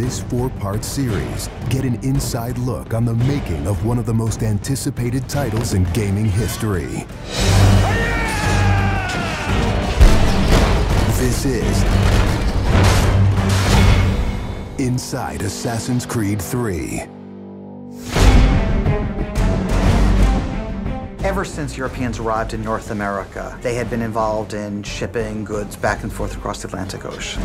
this 4-part series, get an inside look on the making of one of the most anticipated titles in gaming history. This is Inside Assassin's Creed 3. Ever since Europeans arrived in North America, they had been involved in shipping goods back and forth across the Atlantic Ocean.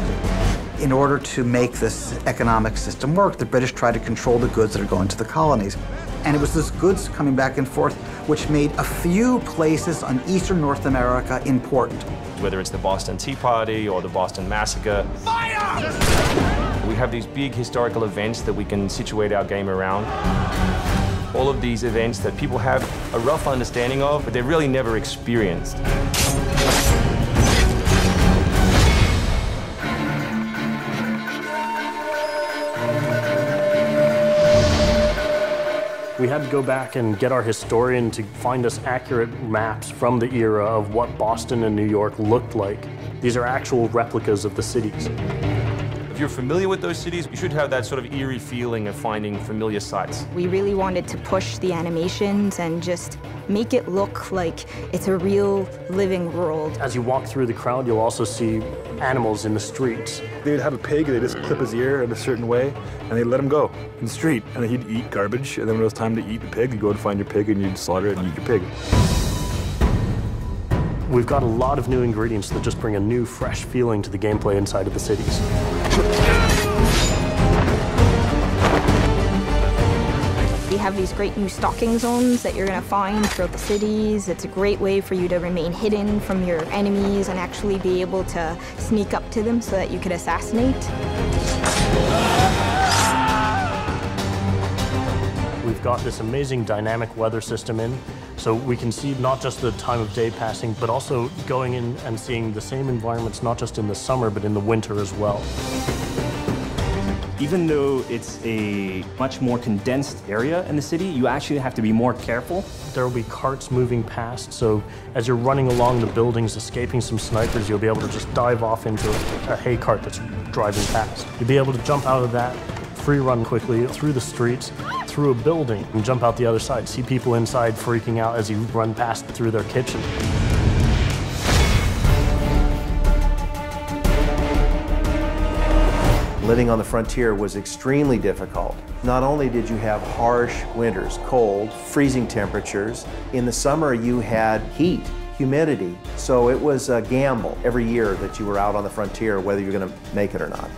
In order to make this economic system work, the British tried to control the goods that are going to the colonies. And it was those goods coming back and forth which made a few places on eastern North America important. Whether it's the Boston Tea Party or the Boston Massacre. Fire! We have these big historical events that we can situate our game around. All of these events that people have a rough understanding of, but they've really never experienced. We had to go back and get our historian to find us accurate maps from the era of what Boston and New York looked like. These are actual replicas of the cities. If you're familiar with those cities, you should have that sort of eerie feeling of finding familiar sights. We really wanted to push the animations and just make it look like it's a real living world. As you walk through the crowd, you'll also see animals in the streets. They'd have a pig, they just clip his ear in a certain way, and they'd let him go in the street. And then he'd eat garbage, and then when it was time to eat the pig, you'd go and find your pig, and you'd slaughter it and eat your pig. We've got a lot of new ingredients that just bring a new, fresh feeling to the gameplay inside of the cities. We have these great new stalking zones that you're going to find throughout the cities. It's a great way for you to remain hidden from your enemies and actually be able to sneak up to them so that you could assassinate. We've got this amazing dynamic weather system in, so we can see not just the time of day passing, but also going in and seeing the same environments, not just in the summer, but in the winter as well. Even though it's a much more condensed area in the city, you actually have to be more careful. There will be carts moving past, so as you're running along the buildings, escaping some snipers, you'll be able to just dive off into a hay cart that's driving past. You'll be able to jump out of that, free run quickly through the streets, through a building, and jump out the other side. See people inside freaking out as you run past through their kitchen. Living on the frontier was extremely difficult. Not only did you have harsh winters, cold, freezing temperatures, in the summer you had heat, humidity, so it was a gamble every year that you were out on the frontier, whether you're going to make it or not.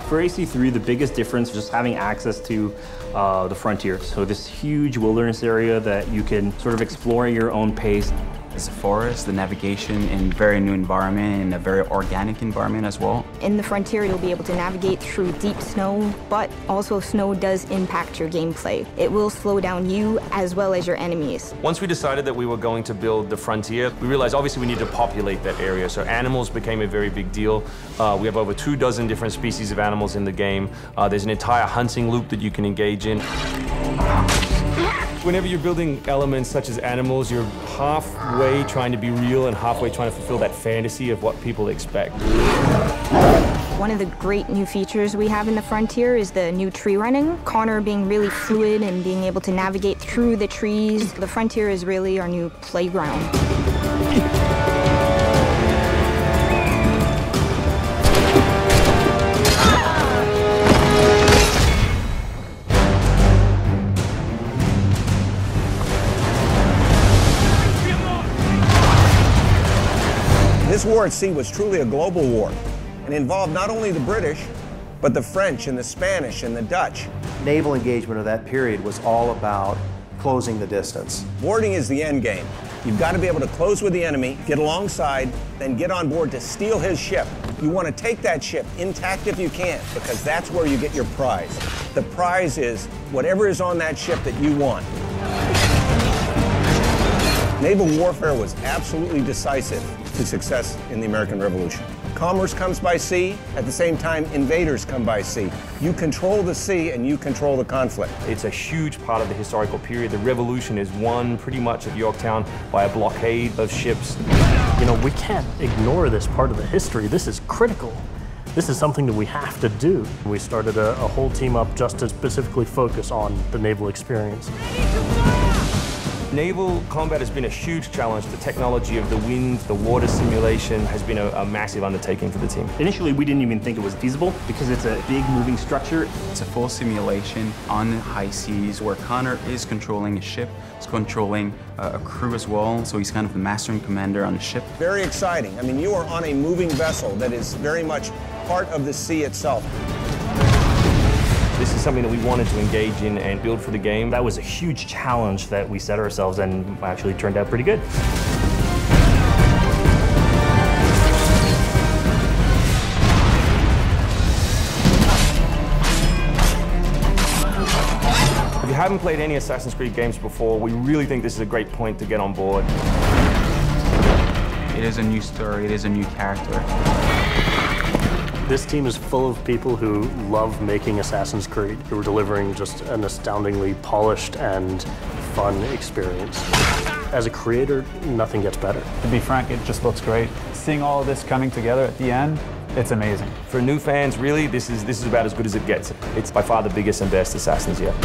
For AC3, the biggest difference is just having access to the frontier. So this huge wilderness area that you can sort of explore at your own pace. It's a forest, the navigation in a very new environment, in a very organic environment as well. In the frontier, you'll be able to navigate through deep snow, but also snow does impact your gameplay. It will slow down you as well as your enemies. Once we decided that we were going to build the frontier, we realized obviously we need to populate that area. So animals became a very big deal. We have over 24 different species of animals in the game. There's an entire hunting loop that you can engage in. Whenever you're building elements such as animals, you're halfway trying to be real and halfway trying to fulfill that fantasy of what people expect. One of the great new features we have in the frontier is the new tree running. Connor being really fluid and being able to navigate through the trees. The frontier is really our new playground. This war at sea was truly a global war and involved not only the British, but the French and the Spanish and the Dutch. Naval engagement of that period was all about closing the distance. Boarding is the end game. You've got to be able to close with the enemy, get alongside, then get on board to steal his ship. You want to take that ship intact if you can, because that's where you get your prize. The prize is whatever is on that ship that you want. Naval warfare was absolutely decisive to success in the American Revolution. Commerce comes by sea, at the same time invaders come by sea. You control the sea and you control the conflict. It's a huge part of the historical period. The Revolution is won pretty much at Yorktown by a blockade of ships. You know, we can't ignore this part of the history. This is critical. this is something that we have to do. We started a whole team up just to specifically focus on the naval experience. Naval combat has been a huge challenge. The technology of the wind, the water simulation has been a massive undertaking for the team. Initially, we didn't even think it was feasible because it's a big moving structure. It's a full simulation on the high seas where Connor is controlling a ship, he's controlling a crew as well, so he's kind of the master and commander on the ship. Very exciting. I mean, you are on a moving vessel that is very much part of the sea itself. This is something that we wanted to engage in and build for the game. That was a huge challenge that we set ourselves and actually turned out pretty good. If you haven't played any Assassin's Creed games before, we really think this is a great point to get on board. It is a new story, it is a new character. This team is full of people who love making Assassin's Creed, who are delivering just an astoundingly polished and fun experience. As a creator, nothing gets better. To be frank, it just looks great. Seeing all of this coming together at the end, it's amazing. For new fans, really, this is about as good as it gets. It's by far the biggest and best Assassins yet.